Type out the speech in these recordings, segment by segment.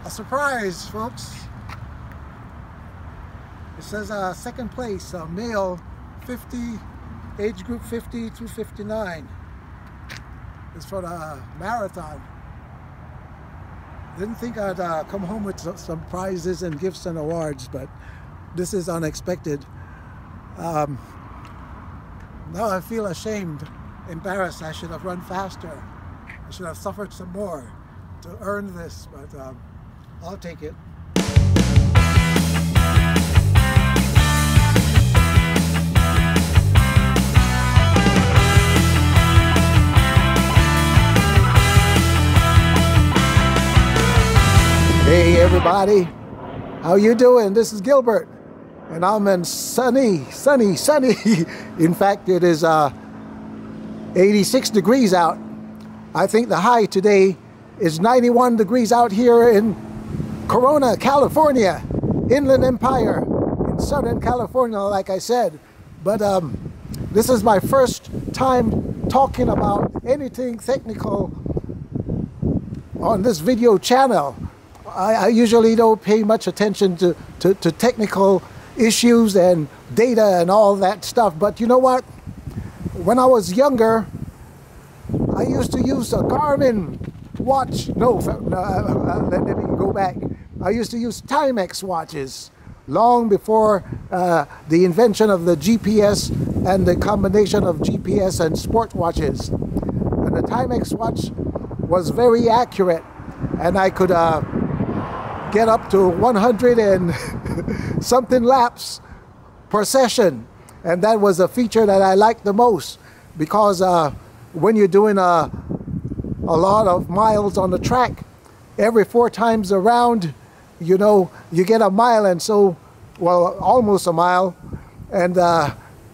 A surprise, folks. It says second place, male, 50, age group 50 to 59. It's for the marathon. Didn't think I'd come home with some prizes and gifts and awards, but this is unexpected. Now I feel ashamed, embarrassed. I should have run faster. I should have suffered some more to earn this, but I'll take it. Hey everybody, how you doing? This is Gilbert, and I'm in sunny. In fact, it is 86 degrees out. I think the high today is 91 degrees out here in Corona, California, Inland Empire, in Southern California, like I said. But this is my first time talking about anything technical on this video channel. I usually don't pay much attention to technical issues and data and all that stuff. But you know what? When I was younger, I used to use a Garmin watch. Let me go back. I used to use Timex watches long before the invention of the GPS and the combination of GPS and sport watches. And the Timex watch was very accurate, and I could get up to 100 and something laps per session. And that was a feature that I liked the most, because when you're doing a lot of miles on the track, every 4 times around, you know, you get a mile, and so, well, almost a mile. And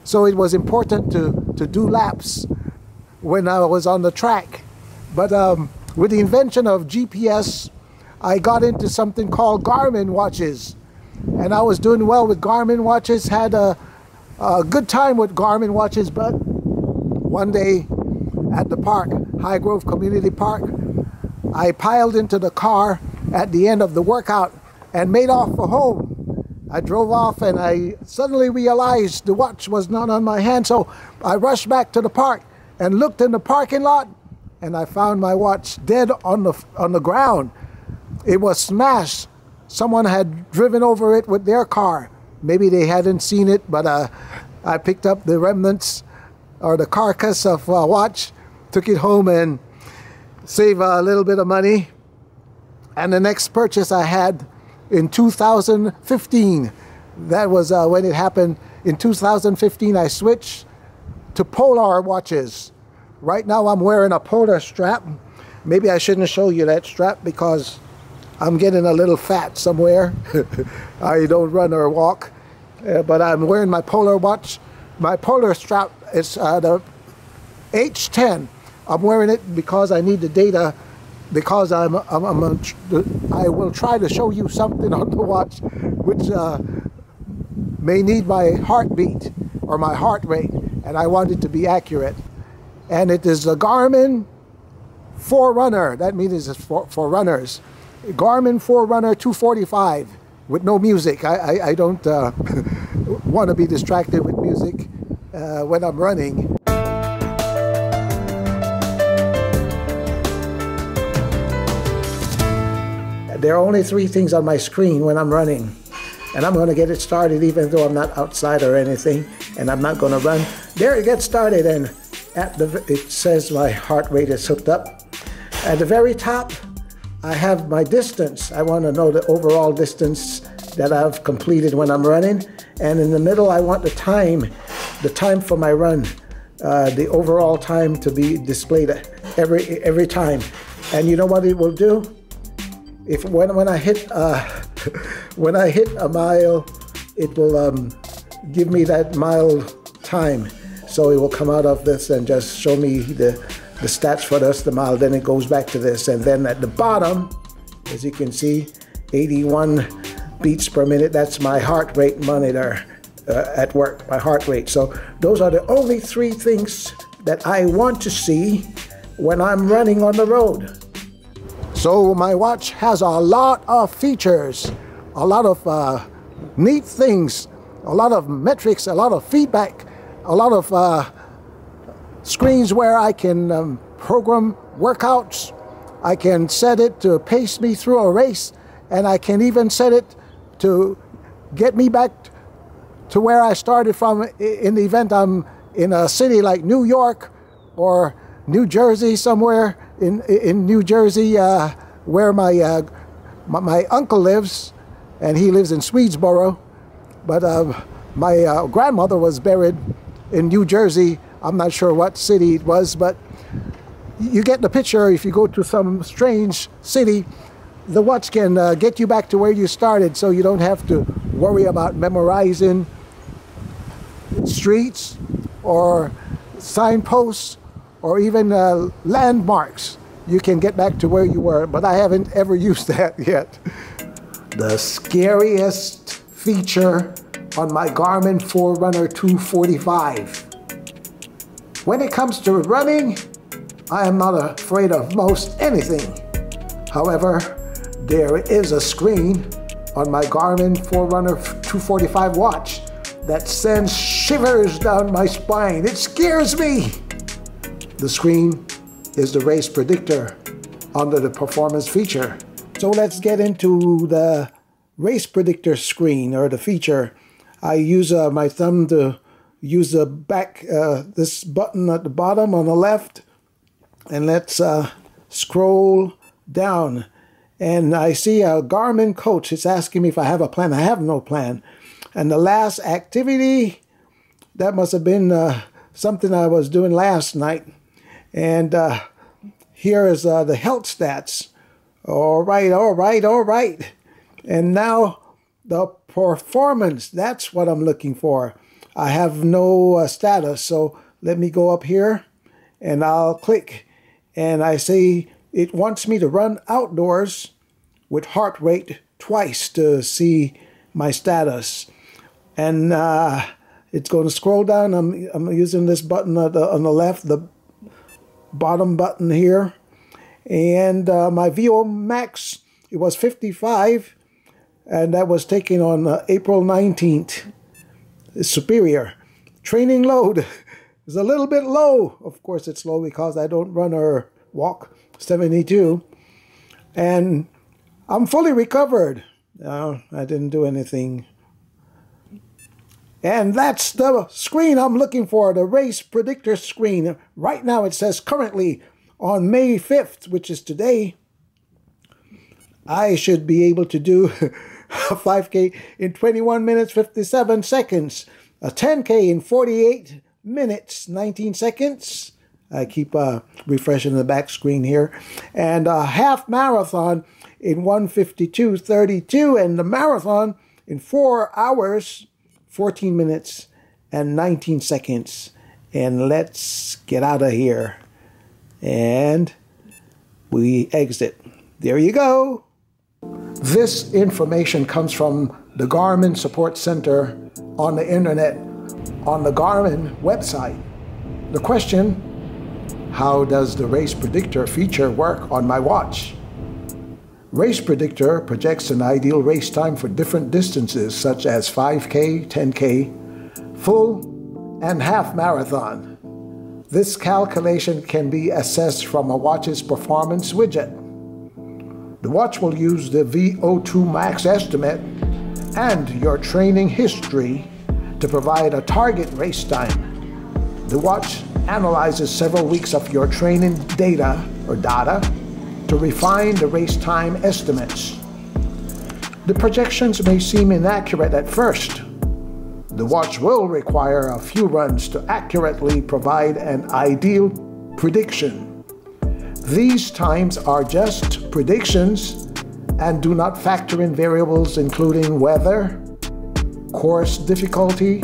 so it was important to do laps when I was on the track. But with the invention of GPS, I got into something called Garmin watches. And I was doing well with Garmin watches, had a good time with Garmin watches. But one day at the park, High Grove Community Park, I piled into the car at the end of the workout and made off for home. I drove off, and I suddenly realized the watch was not on my hand. So I rushed back to the park and looked in the parking lot, and I found my watch dead on the ground. It was smashed. Someone had driven over it with their car. Maybe they hadn't seen it, but I picked up the remnants or the carcass of a watch, took it home, and saved a little bit of money. And the next purchase I had in 2015, that was when it happened. In 2015, I switched to Polar watches. Right now I'm wearing a Polar strap. Maybe I shouldn't show you that strap because I'm getting a little fat somewhere. I don't run or walk, but I'm wearing my Polar watch. My Polar strap is the H10. I'm wearing it because I need the data, because I will try to show you something on the watch which may need my heartbeat or my heart rate, and I want it to be accurate. And it is the Garmin Forerunner. That means it's for runners. Garmin Forerunner 245 with no music. I don't want to be distracted with music when I'm running. There are only 3 things on my screen when I'm running, and I'm going to get it started even though I'm not outside or anything, and I'm not going to run. There it gets started, and it says my heart rate is hooked up. At the very top, I have my distance. I want to know the overall distance that I've completed when I'm running. And in the middle, I want the time for my run, the overall time to be displayed every time. And you know what it will do? When I hit a mile, it will give me that mile time. So it will come out of this and just show me the stats for the mile. Then it goes back to this, and then at the bottom, as you can see, 81 beats per minute. That's my heart rate monitor at work, my heart rate. So those are the only 3 things that I want to see when I'm running on the road. So my watch has a lot of features, a lot of neat things, a lot of metrics, a lot of feedback, a lot of screens where I can program workouts. I can set it to pace me through a race, and I can even set it to get me back to where I started from in the event I'm in a city like New York or New Jersey, somewhere in New Jersey where my uncle lives, and he lives in Swedesboro. But my grandmother was buried in New Jersey. I'm not sure what city it was, but you get the picture. If you go to some strange city, the watch can get you back to where you started, so you don't have to worry about memorizing streets or signposts or even landmarks. You can get back to where you were, but I haven't ever used that yet. The scariest feature on my Garmin Forerunner 245. When it comes to running, I am not afraid of most anything. However, there is a screen on my Garmin Forerunner 245 watch that sends shivers down my spine. It scares me. The screen is the Race Predictor under the performance feature. So let's get into the Race Predictor screen, or the feature. I use my thumb to use the back, this button at the bottom on the left, and let's scroll down. And I see a Garmin coach. It's asking me if I have a plan. I have no plan. And the last activity, that must have been something I was doing last night. And here is the health stats. All right, all right, all right. And now the performance, that's what I'm looking for. I have no status, so let me go up here and I'll click. And I see it wants me to run outdoors with heart rate twice to see my status. And it's going to scroll down. I'm using this button on the left, the bottom button here. And my VO max, it was 55, and that was taken on April 19th. It's superior. Training load is a little bit low. Of course, it's low because I don't run or walk, 72. And I'm fully recovered. No, I didn't do anything. And that's the screen I'm looking for, the Race Predictor screen. Right now it says currently on May 5th, which is today, I should be able to do a 5K in 21 minutes, 57 seconds, a 10K in 48 minutes, 19 seconds. I keep refreshing the back screen here. And a half marathon in 1:52:32, and the marathon in 4 hours, 14 minutes, and 19 seconds. And let's get out of here. And we exit. There you go. This information comes from the Garmin Support Center on the internet, on the Garmin website. The question, how does the Race Predictor feature work on my watch? Race Predictor projects an ideal race time for different distances such as 5K, 10K, full, and half marathon. This calculation can be assessed from a watch's performance widget. The watch will use the VO2 max estimate and your training history to provide a target race time. The watch analyzes several weeks of your training data to refine the race time estimates. The projections may seem inaccurate at first. The watch will require a few runs to accurately provide an ideal prediction. These times are just predictions and do not factor in variables including weather, course difficulty,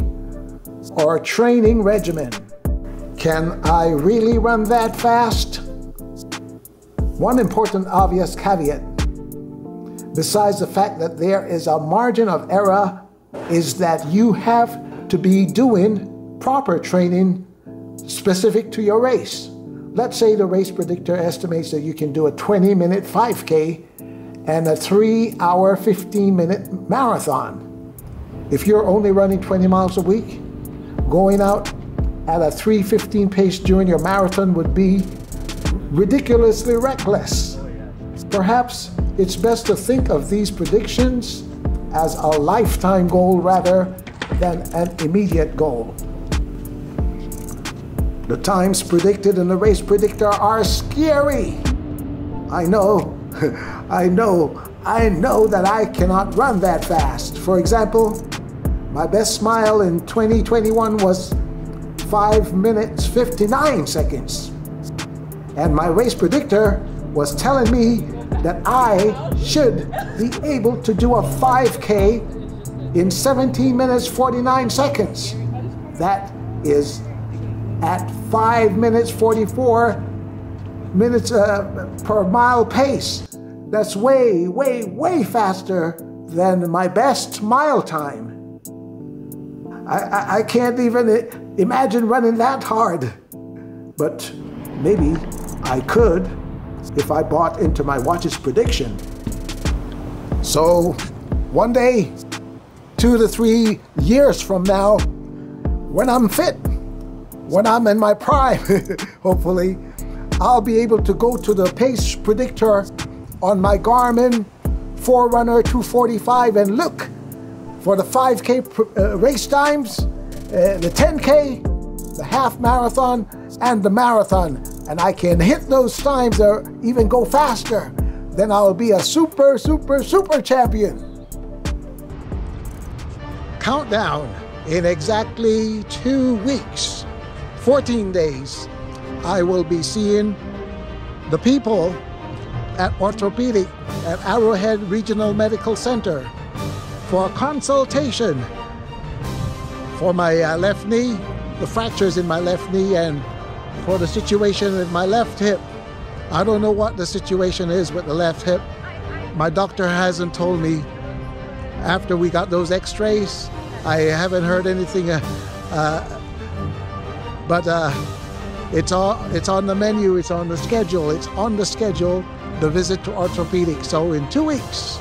or training regimen. Can I really run that fast? One important obvious caveat, besides the fact that there is a margin of error, is that you have to be doing proper training specific to your race. let's say the Race Predictor estimates that you can do a 20-minute 5K and a 3-hour, 15-minute marathon. If you're only running 20 miles a week, going out at a 3:15 pace during your marathon would be ridiculously reckless. Perhaps it's best to think of these predictions as a lifetime goal rather than an immediate goal. The times predicted in the Race Predictor are scary. I know, I know that I cannot run that fast. For example, my best mile in 2021 was 5 minutes 59 seconds. And my Race Predictor was telling me that I should be able to do a 5K in 17 minutes 49 seconds. That is at 5 minutes 44 minutes per mile pace. That's way, way, way faster than my best mile time. I can't even imagine running that hard. But maybe I could if I bought into my watch's prediction. So one day, 2 to 3 years from now, when I'm fit, when I'm in my prime, hopefully, I'll be able to go to the pace predictor on my Garmin Forerunner 245 and look for the 5K race times, the 10K, the half marathon, and the marathon. And I can hit those times or even go faster. Then I'll be a super, super, super champion. Countdown in exactly 2 weeks, 14 days, I will be seeing the people at orthopedic at Arrowhead Regional Medical Center for a consultation for my left knee, the fractures in my left knee, and for the situation with my left hip. I don't know what the situation is with the left hip. My doctor hasn't told me after we got those x-rays. I haven't heard anything, but it's on the menu, it's on the schedule, the visit to orthopedic. So in 2 weeks.